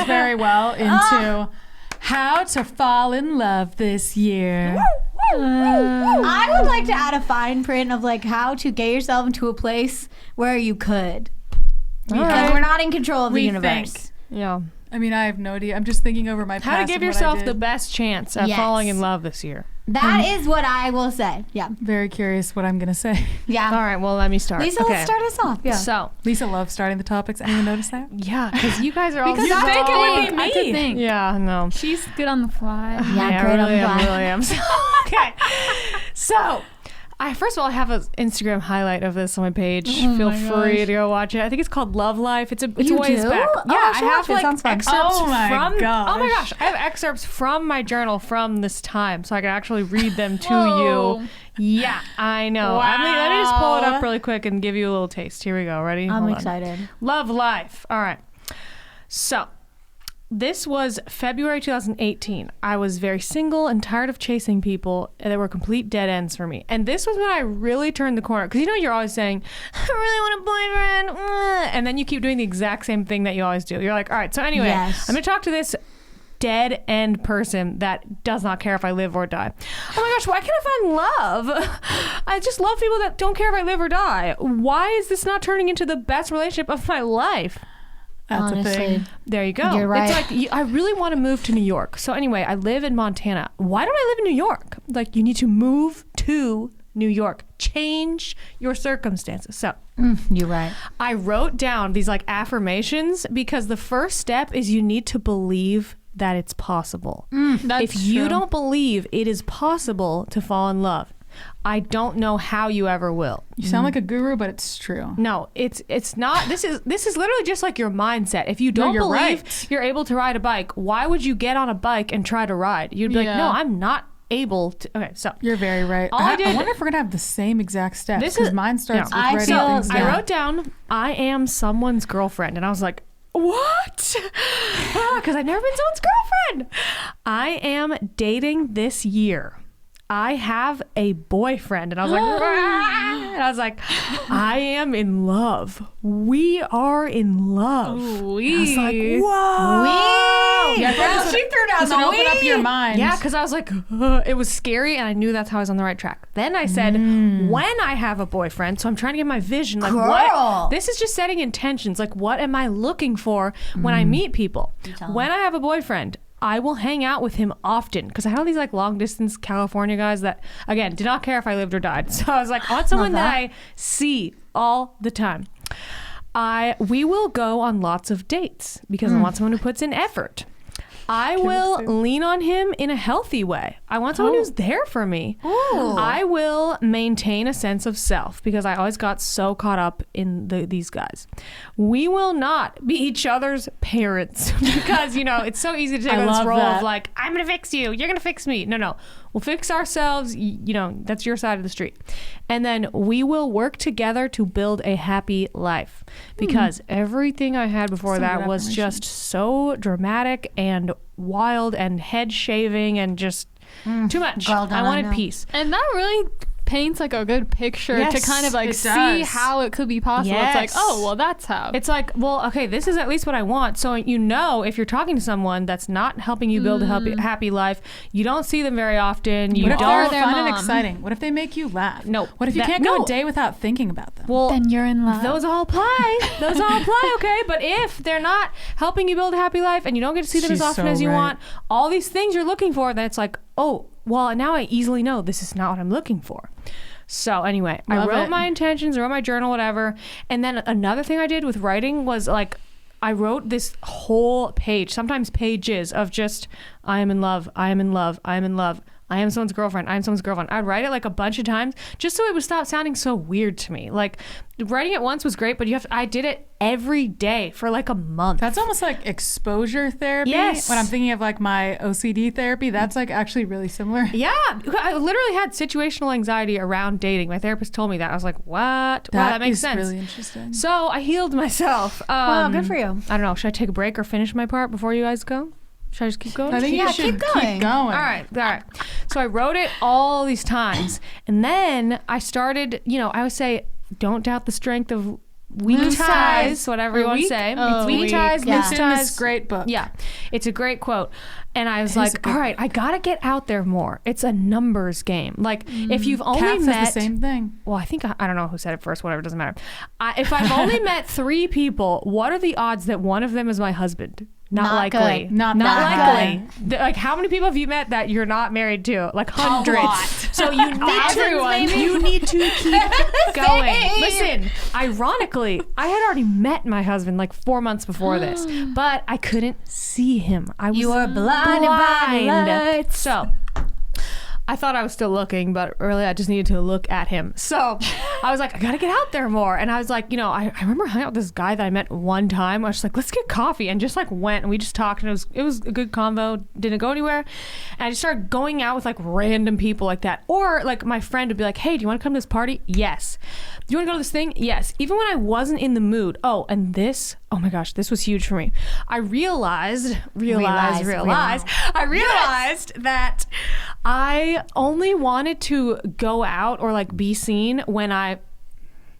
dovetails very well into how to fall in love this year. I would like to add a fine print of like how to get yourself into a place where you could. Because we're not in control of the universe. Yeah. I mean, I have no idea. I'm just thinking over my past. How to give yourself the best chance at falling in love this year. That is what I will say. Yeah. Very curious what I'm going to say. Yeah. All right, well, let me start. Lisa, let's start us off. Yeah. So, Lisa loves starting the topics. Anyone notice that? yeah, because you guys are all Because you think it would be me. I have to think. Yeah, no. She's good on the fly. Yeah, great on the fly. I really am. Okay. So, first of all, I have an Instagram highlight of this on my page. Feel free to go watch it. I think it's called Love Life. It's a ways do? back. Oh, Yeah, I I should have watch it. like Sounds fun. excerpts Oh my from. gosh. Oh my gosh, I have excerpts from my journal from this time, so I can actually read them to Whoa. you. Yeah, I know. Wow. Let me just pull it up really quick and give you a little taste. Here we go. Ready? I'm Hold on. excited. Love Life. All right. So, this was February 2018. I was very single and tired of chasing people that were complete dead ends for me. And this was when I really turned the corner. Because you're always saying, I really want a boyfriend. And then you keep doing the exact same thing that you always do. You're like, all right, so anyway, Yes. I'm going to talk to this dead end person that does not care if I live or die. Oh my gosh, why can't I find love? I just love people that don't care if I live or die. Why is this not turning into the best relationship of my life? That's Honestly. a thing. There you go. You're right. It's like, I really want to move to New York. So anyway, I live in Montana. Why don't I live in New York? Like, you need to move to New York. Change your circumstances. So You're right. I wrote down these like affirmations because the first step is you need to believe that it's possible. That's If you true. don't believe it is possible to fall in love, I don't know how you ever will. You sound like a guru, but it's true. No, it's not. This is literally just like your mindset. If you don't you're believe right. you're able to ride a bike, why would you get on a bike and try to ride? You'd be like, Yeah. no, I'm not able to. Okay, so You're very right. All I I did- wonder if we're going to have the same exact steps. This Because is- mine starts yeah. with writing things I down. wrote down, I am someone's girlfriend. And I was like, what? Because I've never been someone's girlfriend. I am dating this year. I have a boyfriend. And I was like, "Ah." And I was like, I am in love. We are in love. I was like, whoa. Yeah, I thought this She threw down would the open up your weed. mind. Yeah, because I was like, it was scary, and I knew that's how I was on the right track. Then I said, when I have a boyfriend, so I'm trying to get my vision, like Girl. what? This is just setting intentions. Like, what am I looking for when I meet people? tell When I have a boyfriend, I will hang out with him often because I have these like long distance California guys that, again, did not care if I lived or died. So I was like, I want someone that I see all the time. We will go on lots of dates because I want someone who puts in effort. I will lean on him in a healthy way. I want someone who's there for me. I will maintain a sense of self because I always got so caught up in these guys. We will not be each other's parents because, it's so easy to take on this love role of that. like, I'm going to fix you. You're going to fix me. No. We'll fix ourselves. That's your side of the street. And then we will work together to build a happy life because everything I had before Some that good was just so dramatic and wild and head shaving and just too much. Girl, don't I I wanted know. peace. And that really paints like a good picture to Yes, kind of like it see does. how it could be possible. It's like, Yes. oh, well, that's how. It's like, well, okay, this is at least what I want. So if you're talking to someone that's not helping you build a happy life, you don't see them very often. You What if don't. they're their fun and mom? exciting? What if they make you laugh? No, What if you that- can't go no. a day without thinking about them? Well, then you're in love. those all apply. Okay? But if they're not helping you build a happy life and you don't get to see them as She's often so as you right. want, all these things you're looking for, then it's like, oh, well, now I easily know this is not what I'm looking for. So anyway, I Love wrote it. my intentions, I wrote my journal, whatever. And then another thing I did with writing was like, I wrote this whole page, sometimes pages of just, I am in love, I am in love, I am in love. I am someone's girlfriend. I am someone's girlfriend. I'd write it like a bunch of times just so it would stop sounding so weird to me. Like writing it once was great, but I did it every day for like a month. That's almost like exposure therapy. Yes. When I'm thinking of like my OCD therapy, that's like actually really similar. Yeah, I literally had situational anxiety around dating. My therapist told me that. I was like, what? Wow, that That makes is sense. really interesting. So I healed myself. Wow, good for you. I don't know. Should I take a break or finish my part before you guys go? Should I just keep going? I think Yeah, you should keep going. All right. So I wrote it all these times. And then I started, I always say, don't doubt the strength of weak ties, whatever you want to Weak? say. Oh, It's weak weak. ties, Yeah. loose It's in this ties. great book. Yeah, it's a great quote. And I was It is a like, good all right, I got to get out there more. It's a numbers game. Like, if you've only Kat met... says the same thing. Well, I think, I don't know who said it first, whatever, doesn't matter. If I've only met 3 people, what are the odds that one of them is my husband? Not Not likely. good. Not likely. good. Like, how many people have you met that you're not married to? Like hundreds. lot. So you need to keep going. Listen, ironically, I had already met my husband like 4 months before this, but I couldn't see him. I was You were blinded by the lights. So I thought I was still looking, but really I just needed to look at him. So I was like, I gotta get out there more. And I was like, I remember hanging out with this guy that I met one time. I was just like, let's get coffee, and just like went and we just talked, and it was a good convo. Didn't go anywhere. And I just started going out with like random people like that. Or like my friend would be like, hey, do you want to come to this party? Yes. Do you want to go to this thing? Yes. Even when I wasn't in the mood. Oh, and this, oh my gosh, this was huge for me. I realized that I only wanted to go out or like be seen when I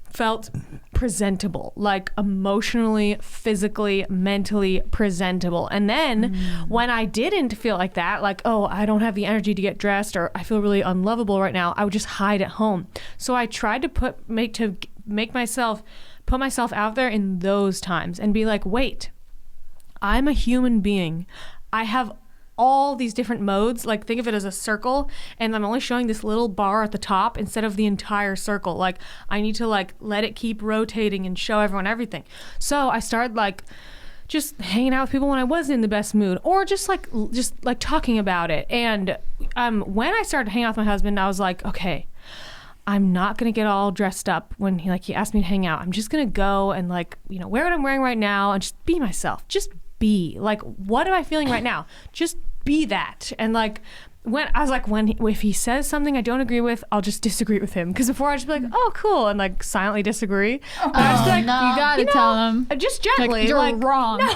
felt presentable, like emotionally, physically, mentally presentable. And then when I didn't feel like that, like, oh, I don't have the energy to get dressed, or I feel really unlovable right now, I would just hide at home. So I tried to put myself out there in those times and be like, wait, I'm a human being. I have all these different modes. Like, think of it as a circle, and I'm only showing this little bar at the top instead of the entire circle. Like, I need to like let it keep rotating and show everyone everything. So I started like just hanging out with people when I wasn't in the best mood, or just like talking about it. And when I started hanging out with my husband, I was like, okay, I'm not gonna get all dressed up when he asked me to hang out. I'm just gonna go and like, wear what I'm wearing right now and just be myself. Just be like, what am I feeling right now? Just be that. And like, if he says something I don't agree with, I'll just disagree with him. Because before I'd just be like, oh, cool, and like silently disagree. But I just be like, no. You gotta tell them. just gently, Like, you're like, wrong. No,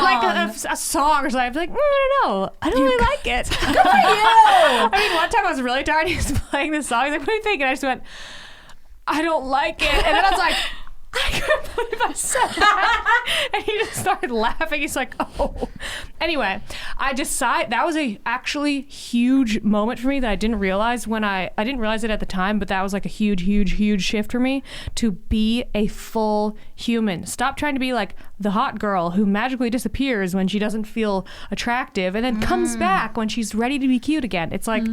like a song or something. I'd be like, no, I don't really like it. Good for you. I mean, one time I was really tired. He was playing this song. He's like, what do you think? And I just went, I don't like it. And then I was like, I can't believe I said that. And he just started laughing. He's like, oh. Anyway, I decided that was a actually huge moment for me that I didn't realize I didn't realize it at the time, but that was like a huge, huge, huge shift for me to be a full human. Stop trying to be like the hot girl who magically disappears when she doesn't feel attractive and then comes back when she's ready to be cute again. It's like,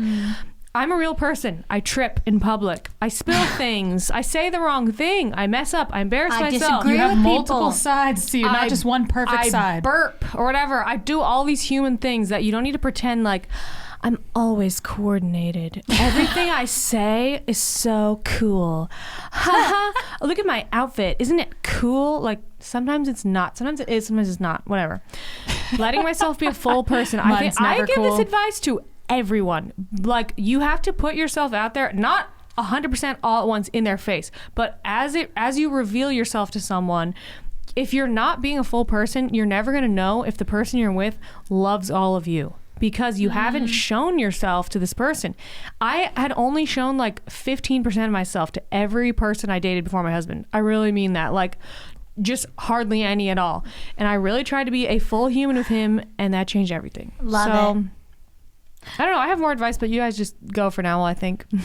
I'm a real person. I trip in public. I spill things. I say the wrong thing. I mess up. I embarrass I myself. disagree You have with multiple people. sides to you, not just one perfect I side. burp or whatever. I do all these human things that you don't need to pretend like I'm always coordinated. Everything I say is so cool. Look at my outfit. Isn't it cool? Like, sometimes it's not. Sometimes it is. Sometimes it's not. Whatever. Letting myself be a full person. I Mine's think I never give this cool. advice to everyone. Like, you have to put yourself out there, not 100% all at once in their face, but as you reveal yourself to someone. If you're not being a full person, you're never going to know if the person you're with loves all of you, because you haven't shown yourself to this person. I had only shown like 15% of myself to every person I dated before my husband. I really mean that. Like, just hardly any at all. And I really tried to be a full human with him, and that changed everything. Love it. I don't know. I have more advice, but you guys just go for now, I think.